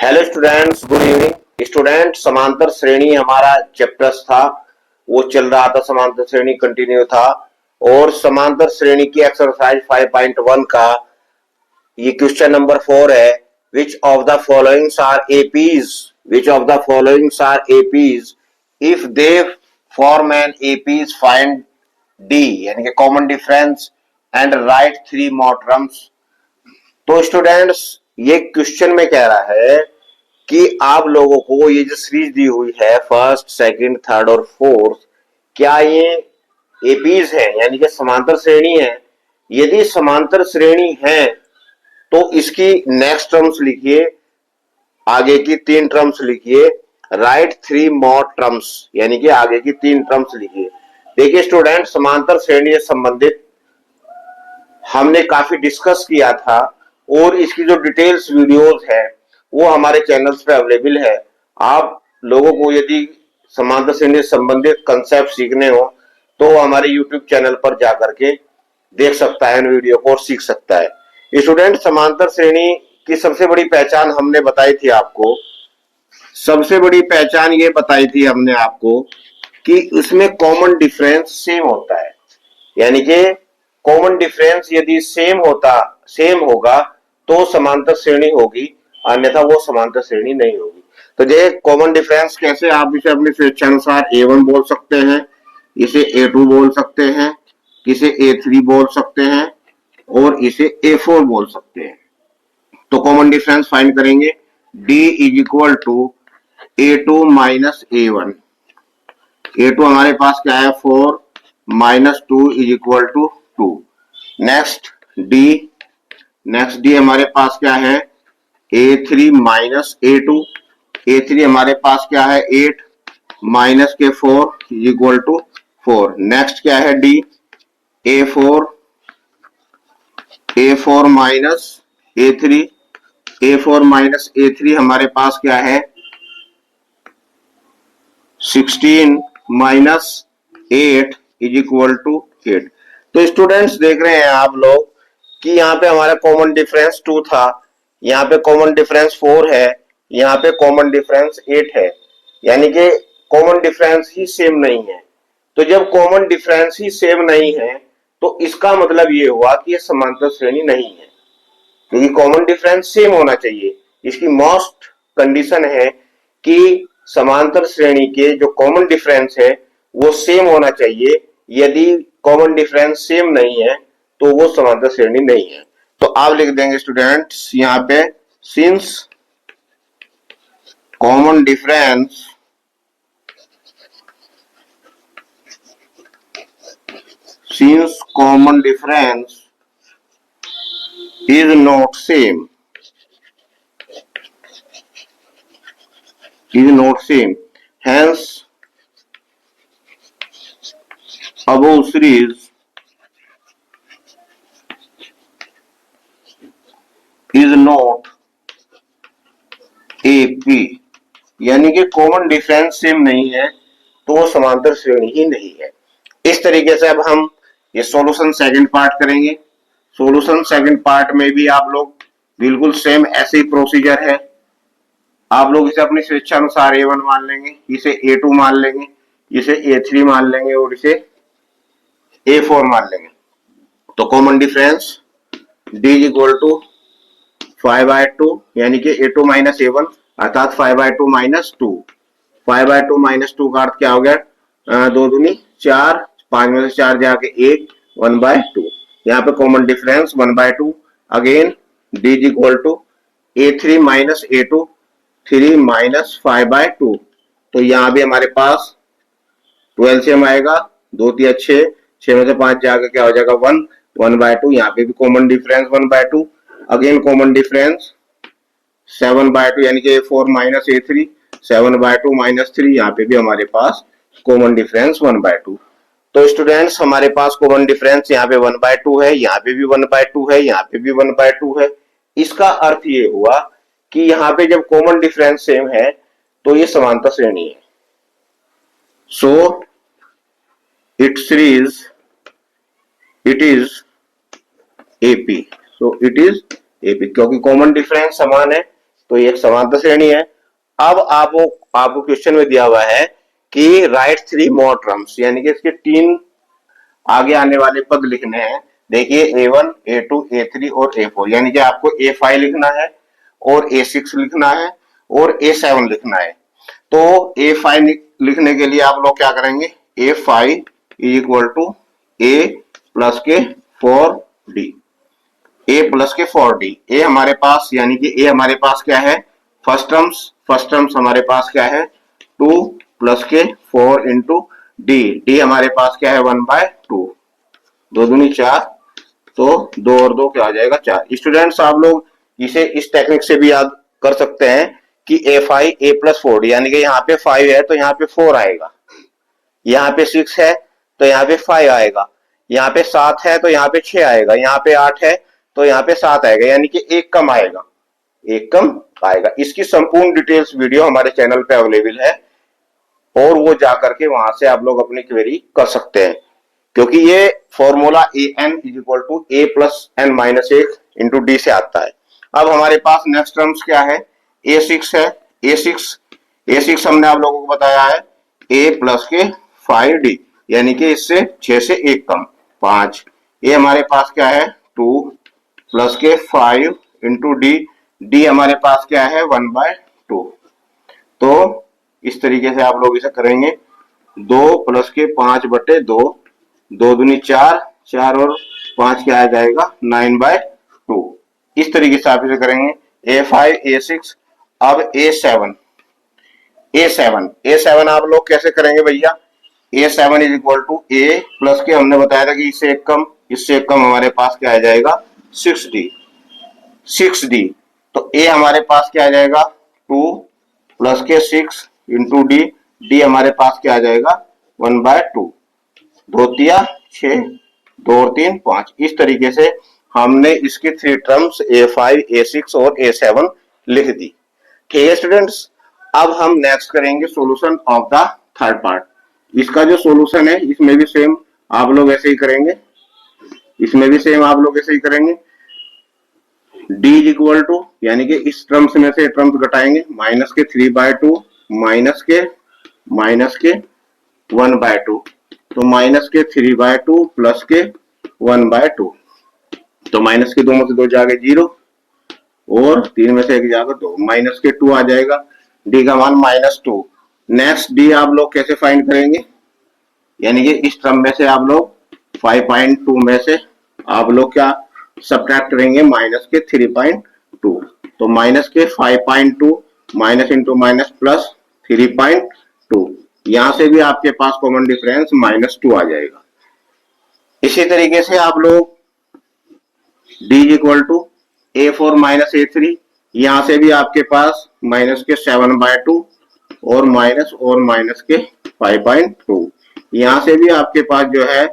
Hello students, good evening student. समांतर श्रेणी हमारा चैप्टर्स था, वो चल रहा था, समांतर श्रेणी कंटिन्यू था। और समांतर श्रेणी की एक्सरसाइज 5.1 का ये क्वेश्चन नंबर 4 है। Which of the followings are APs, which of the followings are APs if they form an APs find D, यानी कि common difference and write 3 more terms. तो स्टूडेंट्स, ये क्वेश्चन में कह रहा है कि आप लोगों को ये जो सीरीज दी हुई है फर्स्ट, सेकंड, थर्ड और फोर्थ, क्या ये एपीज है, यानी कि समांतर श्रेणी है। यदि समांतर श्रेणी है तो इसकी नेक्स्ट टर्म्स लिखिए, आगे की 3 टर्म्स लिखिए, राइट 3 मोर टर्म्स, यानी कि आगे की 3 टर्म्स लिखिए। देखिए स्टूडेंट, समांतर श्रेणी से संबंधित हमने काफी डिस्कस किया था और इसकी जो डिटेल्स वीडियोस है वो हमारे चैनल्स पे अवेलेबल है। आप लोगों को यदि समांतर श्रेणी से संबंधित कंसेप्ट सीखने हो तो हमारे यूट्यूब चैनल पर जाकर के देख सकता है इन वीडियो को और सीख सकता है। स्टूडेंट, समांतर श्रेणी की सबसे बड़ी पहचान हमने बताई थी आपको, सबसे बड़ी पहचान ये बताई थी हमने आपको कि उसमें कॉमन डिफरेंस सेम होता है, यानी कि कॉमन डिफरेंस यदि सेम होगा तो समांतर श्रेणी होगी, अन्यथा वो समांतर श्रेणी नहीं होगी। तो ये कॉमन डिफरेंस कैसे, आप इसे अपनी स्वेच्छानुसार A1 बोल सकते हैं, इसे A2 बोल सकते हैं, इसे A3 बोल सकते हैं और इसे A4 बोल सकते हैं। तो कॉमन डिफरेंस फाइंड करेंगे, D is equal to A2 minus A1। A2 हमारे पास क्या है 4 minus 2 is equal to 2। Next D हमारे पास क्या है A3 माइनस A2। A3 हमारे पास क्या है 8 माइनस के 4 इज इक्वल टू 4। नेक्स्ट क्या है D A4 माइनस A3 हमारे पास क्या है 16 माइनस 8 इज इक्वल टू 8। तो स्टूडेंट्स, देख रहे हैं आप लोग कि यहाँ पे हमारा कॉमन डिफरेंस 2 था, यहाँ पे कॉमन डिफरेंस 4 है, यहाँ पे कॉमन डिफरेंस 8 है, यानी कि कॉमन डिफरेंस ही सेम नहीं है। तो जब कॉमन डिफरेंस ही सेम नहीं है तो इसका मतलब ये हुआ कि ये समांतर श्रेणी नहीं है, क्योंकि कॉमन डिफरेंस सेम होना चाहिए। इसकी मोस्ट कंडीशन है कि समांतर श्रेणी के जो कॉमन डिफरेंस है वो सेम होना चाहिए। यदि कॉमन डिफरेंस सेम नहीं है तो वो समांतर श्रेणी नहीं है। तो आप लिख देंगे स्टूडेंट्स यहाँ पे, since common difference is not same, hence above series is not AP, यानी कि कॉमन डिफरेंस सेम नहीं है तो वो समांतर श्रेणी ही नहीं है। इस तरीके से अब हम ये सॉल्यूशन सेकंड पार्ट करेंगे। सॉल्यूशन सेकंड पार्ट में भी आप लोग बिल्कुल सेम ऐसे ही प्रोसीजर है, आप लोग इसे अपनी स्वेच्छा अनुसार A1 मान लेंगे, इसे A2 मान लेंगे, इसे A3 मान लेंगे और इसे A4 मान लेंगे। तो common difference D equal to 5/2, यानी कि A2 माइनस A1 अर्थात 5/2 माइनस 2। 5/2 माइनस 2 का अर्थ क्या हो गया, 2 दूनी 4, 5 में से 4 जाके 1, 1/2। यहाँ पे common difference 1/2। Again D equal to A3 minus A2, 3 minus 5/2। तो यहाँ भी हमारे पास 12 से आएगा, 2 3 6, 6 में से 5 जाकर क्या हो जाएगा 1, 1/2। यहाँ पे भी common difference 1/2। Again common difference 7/2, यानी कि A4 माइनस A3, 7/2 माइनस 3, यहाँ पे भी हमारे पास कॉमन डिफरेंस 1/2। तो स्टूडेंट्स, हमारे पास कॉमन डिफरेंस यहाँ पे 1/2 है, यहाँ पे भी 1/2 है, यहाँ पे भी 1/2 है। इसका अर्थ ये हुआ कि यहाँ पे जब कॉमन डिफरेंस सेम है तो ये समांतर श्रेणी है। सो इट इज AP, क्योंकि कॉमन डिफरेंस समान है तो ये एक समांतर श्रेणी है। अब आपको क्वेश्चन में दिया हुआ है कि राइट 3 मोर टर्म्स, यानी कि इसके 3 आगे आने वाले पद लिखने हैं। देखिए A1, A2, A3 और A4, यानी कि आपको A5 लिखना है और A6 लिखना है और A7 लिखना है। तो A5 लिखने के लिए आप लोग क्या करेंगे, A5 is equal to A plus के 4D, A प्लस के 4D। ए हमारे पास, यानी कि A हमारे पास क्या है, फर्स्ट टर्म्स हमारे पास क्या है 2 प्लस के 4 इंटू डी हमारे पास क्या है 1/2, 2 दूनी 4, तो 2 और 2 क्या आ जाएगा 4। स्टूडेंट्स आप लोग इसे इस टेक्निक से भी याद कर सकते हैं कि A5 A प्लस 4D, यानी कि यहाँ पे 5 है तो यहाँ पे 4 आएगा, यहाँ पे 6 है तो यहाँ पे 5 आएगा, यहाँ पे 7 है तो यहाँ पे 6 आएगा, यहाँ पे 8 है तो यहाँ पे 7 आएगा, यानी कि एक कम आएगा, एक कम आएगा। इसकी संपूर्ण डिटेल्स वीडियो हमारे चैनल पे अवेलेबल है और वो जाकर के वहां से आप लोग अपनी क्वेरी कर सकते हैं, क्योंकि ये formula an is equal to a plus n minus 1 into D से आता है। अब हमारे पास नेक्स्ट टर्म्स क्या है, a6 है, a6 हमने आप लोगों को बताया है a प्लस के 5d, यानी कि इससे 6 से 1 कम 5। ये हमारे पास क्या है 2 प्लस के 5 इंटू डी हमारे पास क्या है 1/2। तो इस तरीके से आप लोग इसे करेंगे, 2 प्लस के 5/2, 2 दूनी 4, 4 और 5 क्या आ जाएगा 9/2। इस तरीके से आप इसे करेंगे A5 A6। अब A7 आप लोग कैसे करेंगे भैया, A7 is equal to A plus के, हमने बताया था कि इससे एक कम हमारे पास क्या आ जाएगा 6D। तो A हमारे पास क्या आ जाएगा 2 प्लस के 6 इंटू डी हमारे पास क्या आ जाएगा 1/2, 2 तिया 6, 2 और 3 5। इस तरीके से हमने इसकी 3 टर्म्स A5 A6 और A7 लिख दी। ठीक है स्टूडेंट्स, अब हम नेक्स्ट करेंगे solution of the third part. इसका जो सॉल्यूशन है इसमें भी सेम आप लोग ऐसे ही करेंगे, d इज इक्वल टू, यानी कि इस टर्म्स में से टर्म्स घटाएंगे, माइनस के 3/2 माइनस के 1/2, तो माइनस के 3/2 प्लस के 1/2, तो माइनस के 2 में से 2 जाके 0 और 3 में से 1 जाकर 2, माइनस के 2 आ जाएगा, डी का मान -2। नेक्स्ट डी आप लोग कैसे फाइंड करेंगे, यानी कि इस टर्म में से आप लोग 5.2 में से आप लोग क्या सब्ट्रैक्ट करेंगे माइनस के 3.2, तो माइनस के 5.2 माइनस इंटू माइनस प्लस 3.2, यहां से भी आपके पास कॉमन डिफरेंस -2 आ जाएगा। इसी तरीके से आप लोग d equal to A4 minus A3, यहां से भी आपके पास माइनस के 7/2 और माइनस के 5.2, यहां से भी आपके पास जो है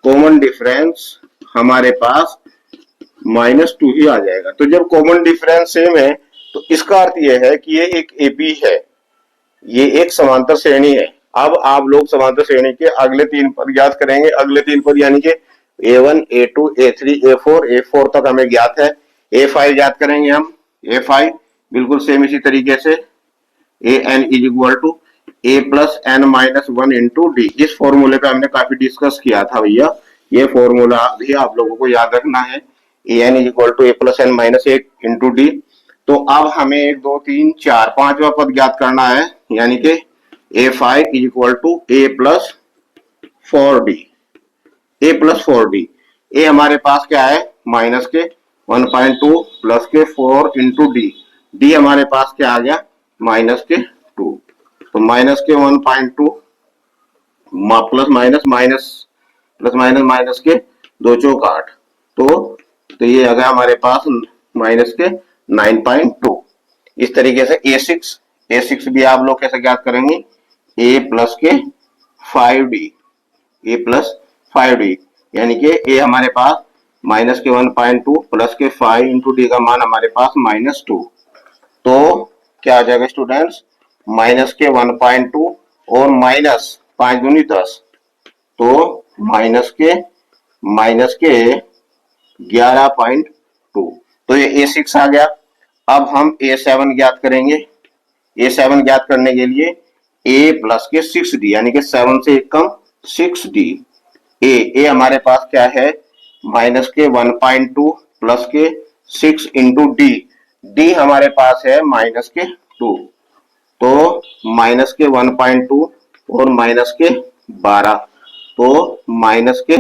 कॉमन डिफरेंस हमारे पास -2 ही आ जाएगा। तो जब कॉमन डिफरेंस सेम है तो इसका अर्थ यह है कि ये एक एबी है, ये एक समांतर श्रेणी है। अब आप लोग समांतर श्रेणी के अगले 3 पद ज्ञात करेंगे, अगले 3 पद यानी कि A1 A2 A3 A4 तक हमें ज्ञात है। A5 ज्ञात करेंगे हम, A5 बिल्कुल सेम इसी तरीके से an is equal to a plus n minus 1 into D. इस फॉर्मूले पे हमने काफी डिस्कस किया था भैया, ये फॉर्मूला भी आप लोगों को याद रखना है, an is equal to a plus n minus 1 into D. तो अब हमें 1 2 3 4 5वां पद ज्ञात करना है, यानी कि A5 is equal to a plus 4d। ए हमारे पास क्या है माइनस के 1.2 प्लस के 4 इंटू डी हमारे पास क्या आ गया माइनस के 2, तो माइनस के 1.2 प्लस माइनस के 2 चौक 8, तो ये आ गया हमारे पास माइनस के 9.2। इस तरीके से A6 भी आप लोग कैसे ज्ञात करेंगे, a प्लस के 5d, यानी कि a हमारे पास माइनस के 1.2 प्लस के 5 इंटू डी का मान हमारे पास -2, तो क्या आ जाएगा स्टूडेंट्स माइनस के 1.2 और माइनस 5 दूनी 10, तो माइनस के 11.2, तो ये A6 आ गया। अब हम A7 ज्ञात करेंगे। A7 ज्ञात करने के लिए A प्लस के 6D यानी कि 7 से 1 कम 6D। ए हमारे पास क्या है, माइनस के 1.2 प्लस के 6 इंटू डी। डी हमारे पास है माइनस के 2, तो माइनस के 1.2 और माइनस के 12, तो माइनस के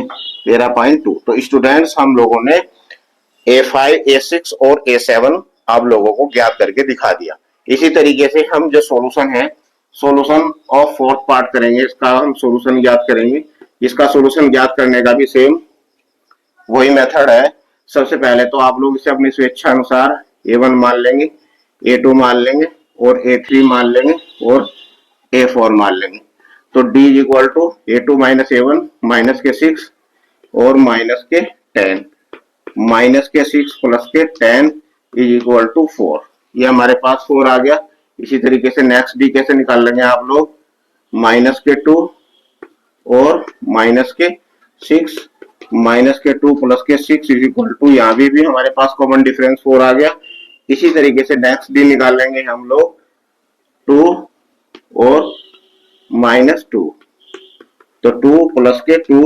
13.2। तो स्टूडेंट्स हम लोगों ने A5, A6 और A7 आप लोगों को ज्ञात करके दिखा दिया। इसी तरीके से हम जो सॉल्यूशन है, सॉल्यूशन ऑफ फोर्थ पार्ट करेंगे, इसका हम सॉल्यूशन ज्ञात करेंगे। इसका सॉल्यूशन ज्ञात करने का भी सेम वही मेथड है। सबसे पहले तो आप लोग इसे अपनी स्वेच्छा अनुसार A1 मान लेंगे, A2 मान लेंगे और A3 मान लेंगे और A4 मान लेंगे। तो D is equal to A2 minus A1 minus के 6 और माइनस के 10, माइनस के 6 प्लस के 10 इज इक्वल टू 4। ये हमारे पास 4 आ गया। इसी तरीके से नेक्स्ट D कैसे निकाल लेंगे आप लोग, माइनस के 2 और माइनस के 6, माइनस के 2 प्लस के 6 इज इक्वल टू, यहाँ भी हमारे पास कॉमन डिफरेंस 4 आ गया। इसी तरीके से नेक्स्ट D निकाल लेंगे हम लोग 2 और माइनस 2, तो 2 प्लस के 2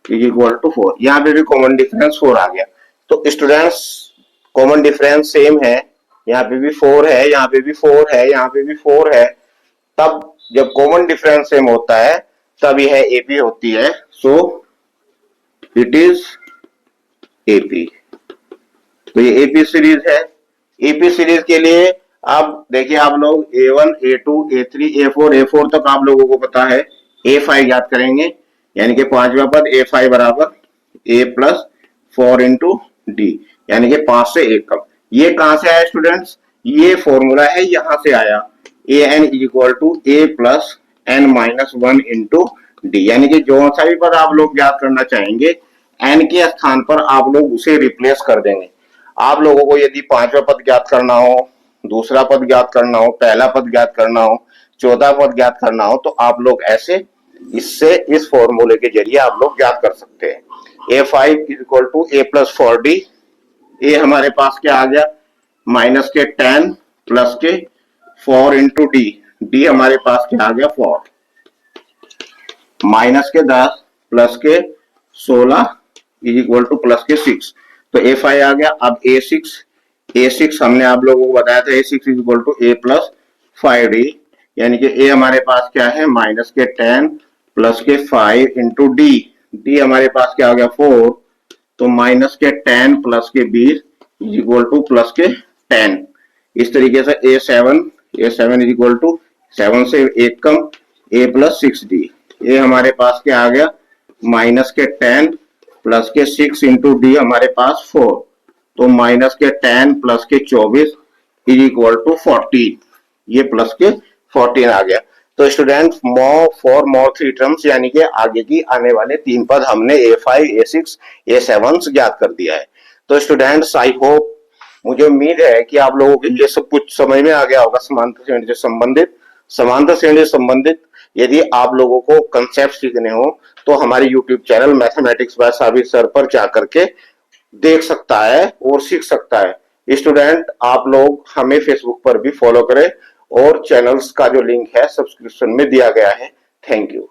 इज इक्वल टू 4। यहाँ पे भी कॉमन डिफरेंस 4 आ गया। तो स्टूडेंट्स कॉमन डिफरेंस सेम है, यहाँ पे भी 4 है, यहाँ पे भी 4 है, यहाँ पे भी 4 है। तब जब कॉमन डिफरेंस सेम होता है तब यह एपी होती है। So it is AP. तो ये एपी सीरीज है। एपी सीरीज के लिए अब देखिए आप लोग A1, A2, A3, A4 तक आप लोगों को पता है। A5 याद करेंगे, यानी कि पांचवा पद A5 बराबर A प्लस 4 इंटू डी, यानी कि 5 से 1 कम। ये कहां से आया स्टूडेंट्स, ये फॉर्मूला है, यहां से आया। A N is equal to A plus N minus 1 into D, यानी कि जो सा भी पद आप लोग ज्ञात करना चाहेंगे एन के स्थान पर आप लोग उसे रिप्लेस कर देंगे। आप लोगों को यदि पांचवा पद ज्ञात करना हो, दूसरा पद ज्ञात करना हो, पहला पद ज्ञात करना हो, चौथा पद ज्ञात करना हो, तो आप लोग ऐसे इससे इस फॉर्मूले के जरिए आप लोग ज्ञात कर सकते हैं। A5 is equal to A plus 4D। ए हमारे पास क्या आ गया, माइनस के 10 प्लस के 4 इंटू डी। डी हमारे पास क्या आ गया 4, माइनस के 10 प्लस के 16 इज इक्वल टू प्लस के 6। तो A5 आ गया। अब A6 हमने आप लोगों को बताया था A6 is equal to A plus 5D, यानी कि ए हमारे पास क्या है, माइनस के 10 प्लस के 5 इंटू डी। डी हमारे पास क्या आ गया 4, तो माइनस के 10 प्लस के 20 इज इक्वल टू प्लस के 10। इस तरीके से A7 इज इक्वल टू 7 से 1 कम A प्लस 6D। ए हमारे पास क्या आ गया, माइनस के 10 प्लस के 6 इंटू डी हमारे पास 4, तो माइनस के 10 प्लस के 24 इज इक्वल टू 14। ये प्लस के 14 आ गया। तो स्टूडेंट फोर मोर 3 टर्म्स, यानी कि आगे की आने वाले 3 पद हमने A5, A6, A7 ज्ञात कर दिया है। तो स्टूडेंट्स आई होप, मुझे उम्मीद है कि आप लोगों को ये सब कुछ समझ में आ गया होगा समांतर श्रेणी से संबंधित। यदि आप लोगों को कंसेप्ट सीखने हो तो हमारे YouTube channel mathematics bye Sabir sir पर जाकर के देख सकता है और सीख सकता है। स्टूडेंट आप लोग हमें फेसबुक पर भी फॉलो करें और चैनल्स का जो लिंक है सब्सक्रिप्शन में दिया गया है। Thank you.